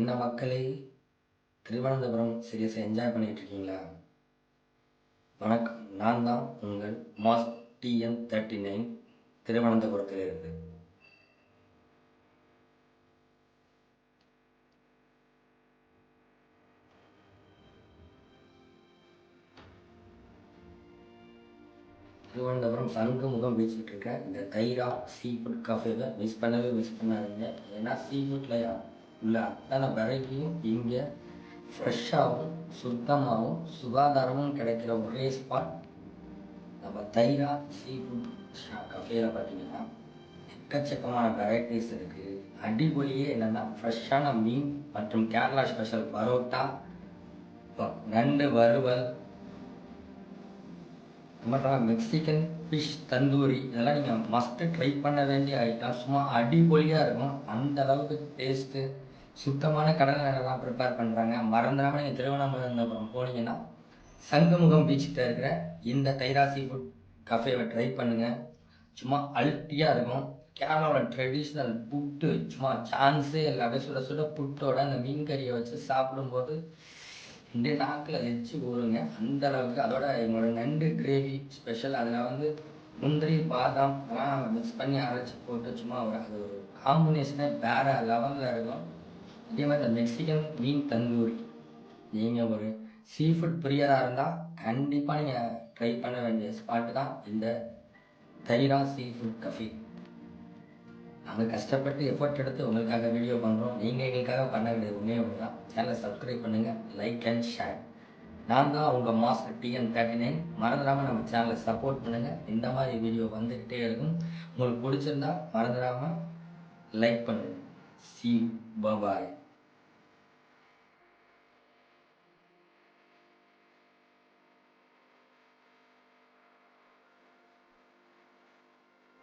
என்ன மக்களே, திருவனந்தபுரம் சீரியஸை என்ஜாய் பண்ணிட்டு இருக்கீங்களா? வணக்கம், நான் தான் உங்கள் மாஸ் TN39 திருவனந்தபுரத்தில் இருந்து. திருவனந்தபுரம் சங்குமுகம் பீச்சிட்டு இருக்க இந்த தைரா சீ ஃபுட் கஃபேவை மிஸ் பண்ணாதீங்க. ஏன்னா சீ ஃபுட்டில் உள்ள அத்தனை வெரைட்டியும் இங்கே ஃப்ரெஷ்ஷாகவும் சுத்தமாகவும் சுகாதாரமும் கிடைக்கிற ஒரே ஸ்பாட் நம்ம தைரா சீ ஃபுட் கஃபேல பார்த்தீங்கன்னா எக்கச்சக்கமான வெரைட்டிஸ் இருக்குது. அடிப்பொலியே என்னென்னா ஃப்ரெஷ்ஷான மீன் மற்றும் கேரளா ஸ்பெஷல் பரோட்டா, நண்டு வறுவல், மற்றும் மெக்சிகன் ஃபிஷ் தந்தூரி, இதெல்லாம் நீங்கள் மஸ்ட்டு ட்ரை பண்ண வேண்டிய ஐட்டம். சும்மா அடிப்பொலியாக இருக்கும். அந்த அளவுக்கு டேஸ்ட்டு, சுத்தமான கடல் எண்ணெய்லாம் ப்ரிப்பேர் பண்ணுறாங்க. மறந்துடாமல் நீங்கள் திருவனந்தபுரம் போனீங்கன்னா சங்குமுகம் பீச்சிட்ட இருக்கிற இந்த தைரா சீ ஃபுட் கஃபேவை ட்ரை பண்ணுங்கள். சும்மா அல்ட்டியாக இருக்கும். கேரளாவோட ட்ரெடிஷ்னல் புட்டு சும்மா சான்ஸே இல்லை. அப்படியே சுட சுட புட்டோட அந்த மீன் கறியை வச்சு சாப்பிடும்போது இந்த நாக்கில் வச்சு ஊறுங்க அந்த அளவுக்கு. அதோட எங்களோட நண்டு கிரேவி ஸ்பெஷல். அதில் முந்திரி பாதாம் எல்லாம் மிக்ஸ் பண்ணி அரைச்சி போட்டு சும்மா அது ஒரு காம்பினேஷனே வேறு லெவலில் இருக்கும். அதே மாதிரி இந்த மெக்சிகன் மீன் தந்தூரி, நீங்கள் ஒரு சீ ஃபுட் பிரியராக இருந்தால் கண்டிப்பாக நீங்கள் ட்ரை பண்ண வேண்டிய ஸ்பாட்டு தான் இந்த தைரா சீ ஃபுட் கஃபே. நாங்கள் கஷ்டப்பட்டு எஃபர்ட் எடுத்து உங்களுக்காக வீடியோ பண்ணுறோம். நீங்கள் எங்களுக்காக பண்ண வேண்டியது ஒன்றே ஒன்று தான். சேனலை சப்ஸ்கிரைப் பண்ணுங்கள், லைக் அண்ட் ஷேர். நான் தான் உங்கள் மாஸ் TN39. மறந்துடாமல் நம்ம சேனலை சப்போர்ட் பண்ணுங்கள். இந்த மாதிரி வீடியோ வந்துக்கிட்டே இருக்கும். உங்களுக்கு பிடிச்சிருந்தா மறந்துடாமல் லைக் பண்ணுங்கள். See you. Bye bye.